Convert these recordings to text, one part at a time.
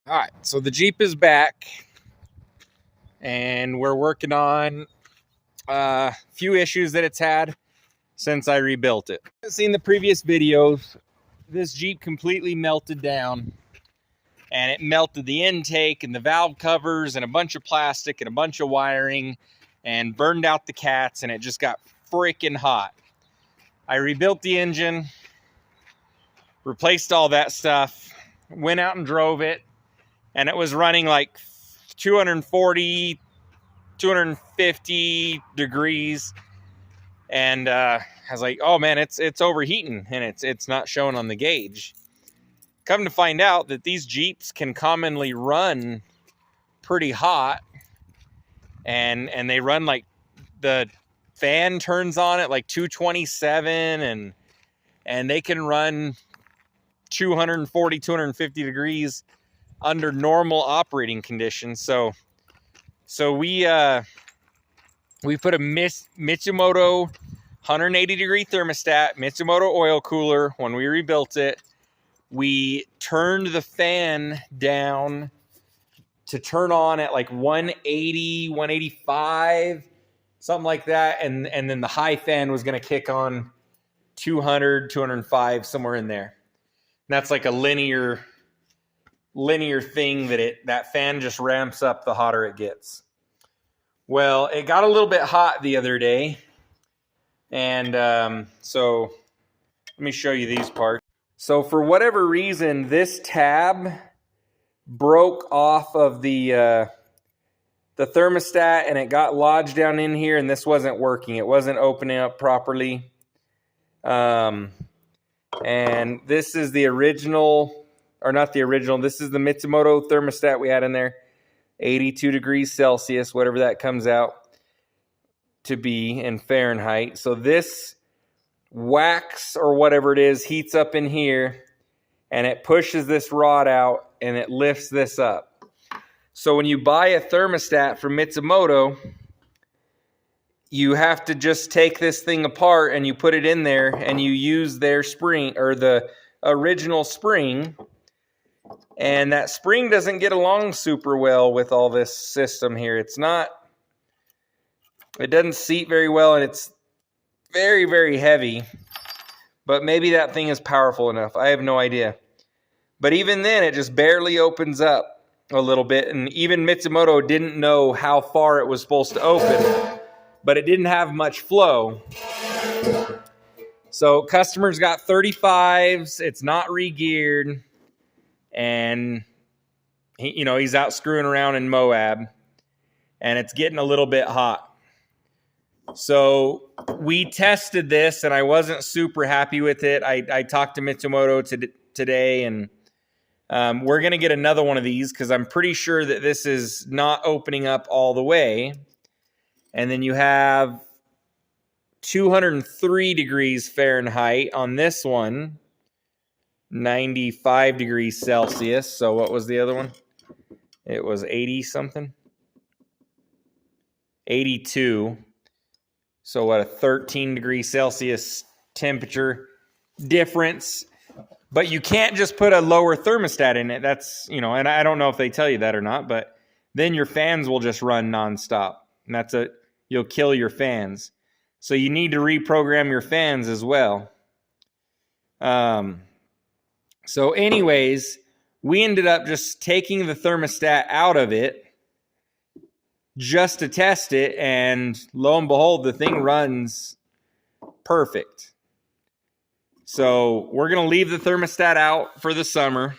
All right, so the Jeep is back, and we're working on a few issues that it's had since I rebuilt it. I've seen the previous videos. This Jeep completely melted down, and it melted the intake and the valve covers and a bunch of plastic and a bunch of wiring and burned out the cats, and it just got freaking hot. I rebuilt the engine, replaced all that stuff, went out and drove it, and it was running like 240, 250 degrees. And I was like, oh man, it's overheating, and it's not showing on the gauge. Come to find out that these Jeeps can commonly run pretty hot, and they run like, the fan turns on at like 227, and they can run 240, 250 degrees under normal operating conditions. So we put a Mitsumoto 180 degree thermostat, Mitsumoto oil cooler. When we rebuilt it, we turned the fan down to turn on at like 180, 185, something like that. And then the high fan was going to kick on 200, 205, somewhere in there. And that's like a linear thing that fan just ramps up the hotter it gets. Well, it got a little bit hot the other day, and so let me show you these parts. So for whatever reason, this tab broke off of the thermostat, and it got lodged down in here, and this wasn't working. It wasn't opening up properly. And this is the original, or not the original, this is the Mitsumoto thermostat we had in there. 82 degrees Celsius, whatever that comes out to be in Fahrenheit. So this wax or whatever it is heats up in here, and it pushes this rod out, and it lifts this up. So when you buy a thermostat from Mitsumoto, you have to just take this thing apart and you put it in there, and you use their spring, or the original spring. And that spring doesn't get along super well with all this system here. It doesn't seat very well, and it's very, very heavy. But maybe that thing is powerful enough. I have no idea. But even then, it just barely opens up a little bit. And even Mitsumoto didn't know how far it was supposed to open. But it didn't have much flow. So customers got 35s. It's not re-geared. And he's out screwing around in Moab, and it's getting a little bit hot. So we tested this, and I wasn't super happy with it. I talked to Mitsumoto today, and we're going to get another one of these because I'm pretty sure that this is not opening up all the way. And then you have 203 degrees Fahrenheit on this one. 95 degrees Celsius. So what was the other one? It was 80 something. 82. So what, a 13 degree Celsius temperature difference. But you can't just put a lower thermostat in it. That's, and I don't know if they tell you that or not, but then your fans will just run nonstop. And you'll kill your fans. So you need to reprogram your fans as well. So anyways, we ended up just taking the thermostat out of it just to test it, and lo and behold, the thing runs perfect. So we're going to leave the thermostat out for the summer,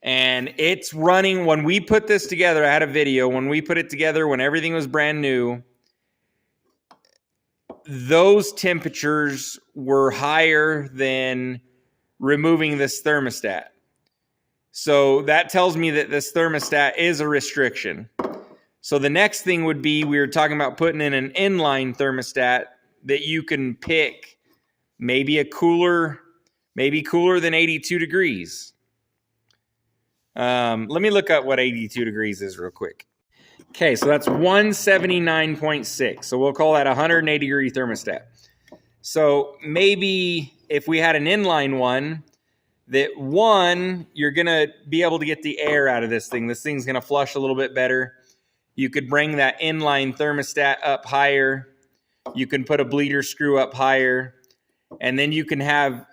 and it's running. When we put this together, I had a video, when we put it together, when everything was brand new, those temperatures were higher than removing this thermostat. So that tells me that this thermostat is a restriction. So the next thing would be, we were talking about putting in an inline thermostat that you can pick maybe cooler than 82 degrees. Let me look up what 82 degrees is real quick. Okay, so that's 179.6. So we'll call that a 180 degree thermostat. So maybe if we had an inline one, that one, you're going to be able to get the air out of this thing. This thing's going to flush a little bit better. You could bring that inline thermostat up higher. You can put a bleeder screw up higher. And then you can have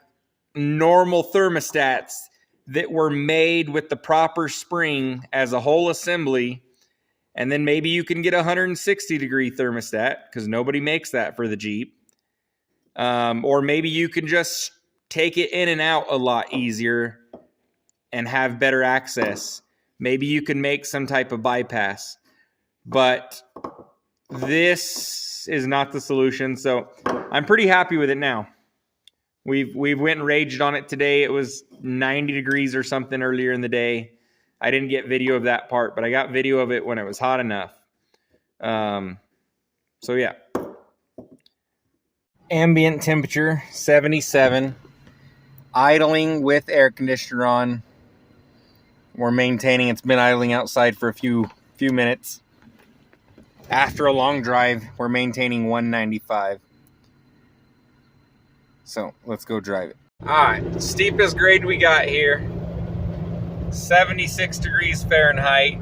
normal thermostats that were made with the proper spring as a whole assembly. And then maybe you can get a 160-degree thermostat because nobody makes that for the Jeep. Or maybe you can just take it in and out a lot easier and have better access. Maybe you can make some type of bypass. But this is not the solution. So I'm pretty happy with it now. We've went and raged on it today. It was 90 degrees or something earlier in the day. I didn't get video of that part, but I got video of it when it was hot enough. So yeah. Ambient temperature, 77. Idling with air conditioner on. We're maintaining, it's been idling outside for a few minutes. After a long drive, we're maintaining 195. So let's go drive it. All right, steepest grade we got here. 76 degrees Fahrenheit.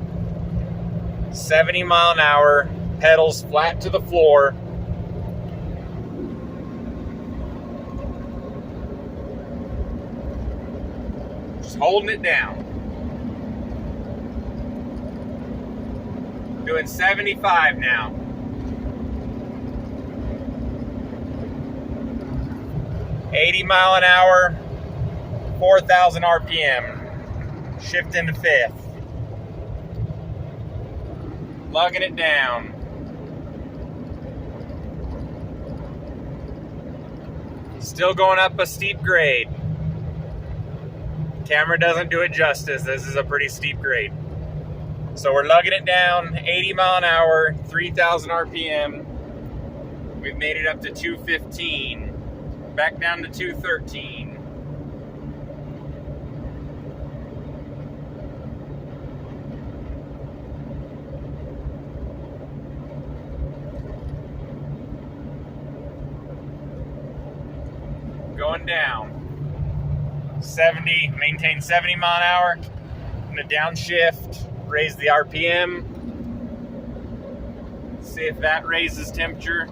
70 mile an hour. Pedals flat to the floor. Just holding it down. Doing 75 now. 80 mile an hour, 4,000 RPM. Shifting to fifth. Lugging it down. Still going up a steep grade. Camera doesn't do it justice. This is a pretty steep grade. So we're lugging it down, 80 mile an hour, 3,000 RPM. We've made it up to 215, back down to 213. Going down. 70, maintain 70 mile an hour. I'm gonna downshift. Raise the RPM. See if that raises temperature.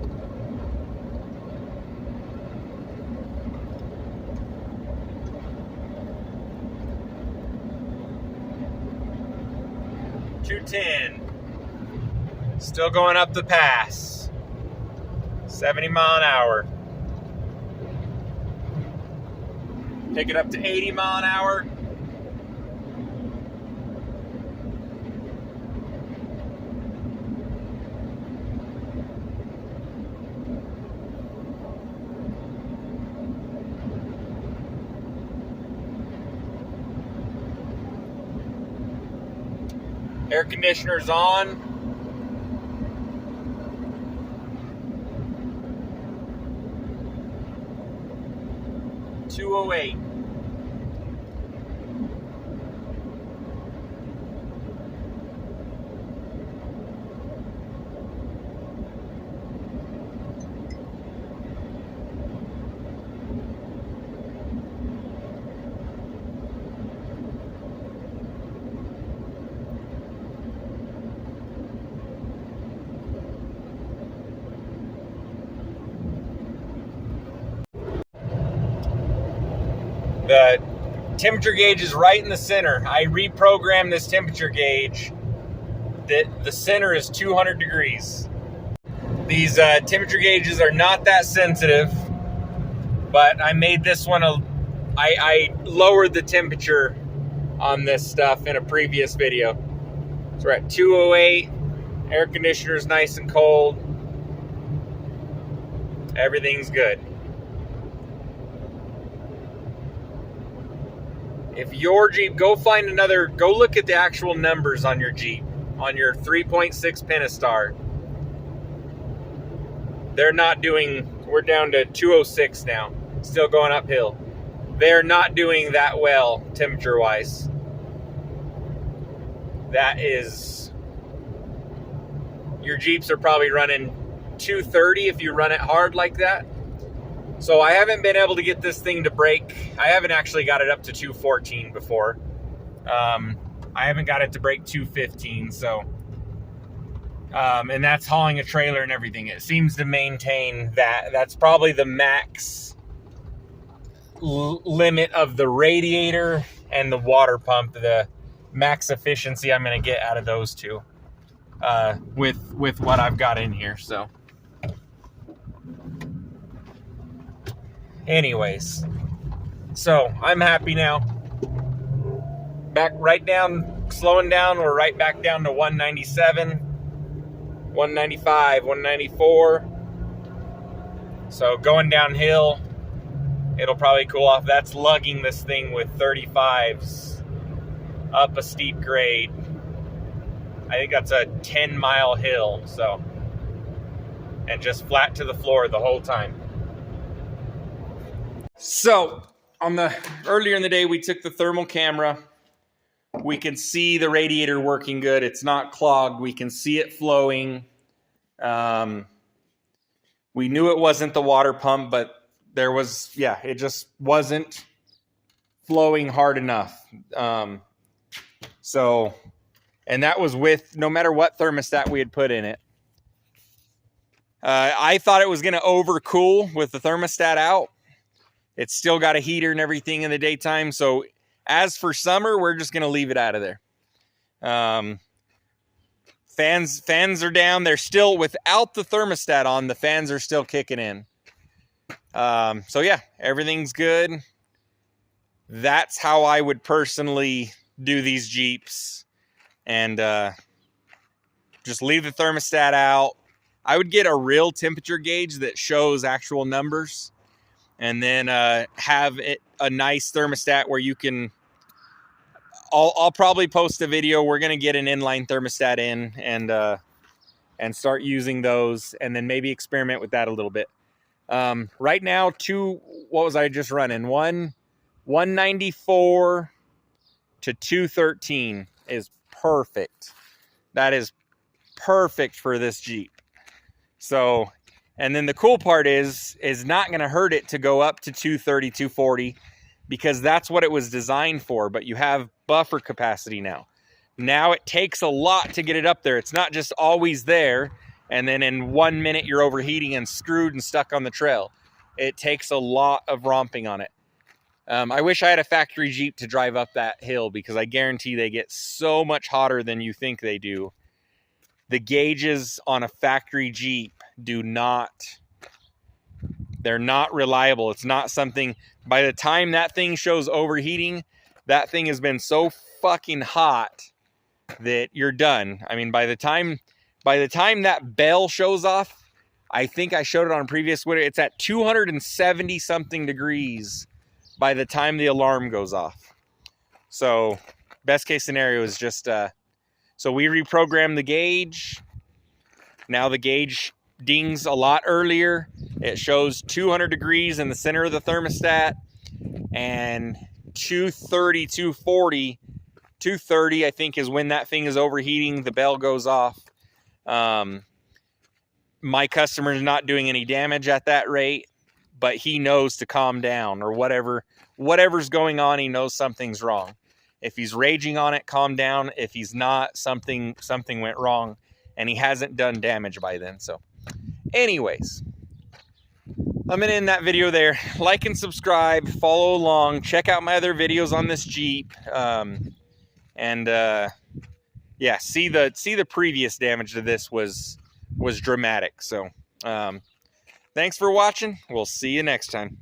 $210. Still going up the pass. 70 mile an hour. Pick it up to 80 mile an hour. Air conditioner's on. $208. The temperature gauge is right in the center. I reprogrammed this temperature gauge that the center is 200 degrees. These temperature gauges are not that sensitive, but I made this one, I lowered the temperature on this stuff in a previous video. So we're at 208, air conditioner is nice and cold. Everything's good. If your Jeep, go look at the actual numbers on your Jeep, on your 3.6 Pentastar. They're not doing, we're down to 206 now, still going uphill. They're not doing that well temperature-wise. That is, your Jeeps are probably running 230 if you run it hard like that. So I haven't been able to get this thing to break. I haven't actually got it up to 214 before. I haven't got it to break 215, so and that's hauling a trailer and everything. It seems to maintain that. That's probably the max limit of the radiator and the water pump, the max efficiency I'm going to get out of those two with what I've got in here. So anyways, so I'm happy now. Back right down, slowing down. We're right back down to 197, 195, 194. So going downhill, it'll probably cool off. That's lugging this thing with 35s up a steep grade. I think that's a 10-mile hill, so, and just flat to the floor the whole time. So earlier in the day, we took the thermal camera. We can see the radiator working good. It's not clogged. We can see it flowing. We knew it wasn't the water pump, but there was, it just wasn't flowing hard enough. So, and that was with no matter what thermostat we had put in it. I thought it was going to overcool with the thermostat out. It's still got a heater and everything in the daytime. So as for summer, we're just going to leave it out of there. Fans are down. They're still, without the thermostat on, the fans are still kicking in. So yeah, everything's good. That's how I would personally do these Jeeps. And just leave the thermostat out. I would get a real temperature gauge that shows actual numbers. And then have it a nice thermostat where you can, I'll probably post a video. We're going to get an inline thermostat in and start using those, and then maybe experiment with that a little bit. Right now, what was I just running? 194 to 213 is perfect. That is perfect for this Jeep. So, and then the cool part is not going to hurt it to go up to 230, 240, because that's what it was designed for. But you have buffer capacity now. Now it takes a lot to get it up there. It's not just always there, and then in 1 minute you're overheating and screwed and stuck on the trail. It takes a lot of romping on it. I wish I had a factory Jeep to drive up that hill, because I guarantee they get so much hotter than you think they do. The gauges on a factory Jeep they're not reliable. It's not something, by the time that thing shows overheating, that thing has been so fucking hot that you're done. I mean, by the time that bell shows off, I think I showed it on a previous video, it's at 270 something degrees by the time the alarm goes off. So best case scenario is just, so we reprogrammed the gauge. Now the gauge dings a lot earlier. It shows 200 degrees in the center of the thermostat, and 230, 240, 230, I think, is when that thing is overheating. The bell goes off. My customer's not doing any damage at that rate, but he knows to calm down, or whatever's going on, he knows something's wrong. If he's raging on it, calm down. If he's not, something went wrong, and he hasn't done damage by then. So anyways, I'm going to end that video there. Like and subscribe, follow along, check out my other videos on this Jeep. Yeah, see the previous damage to this was dramatic. So thanks for watching. We'll see you next time.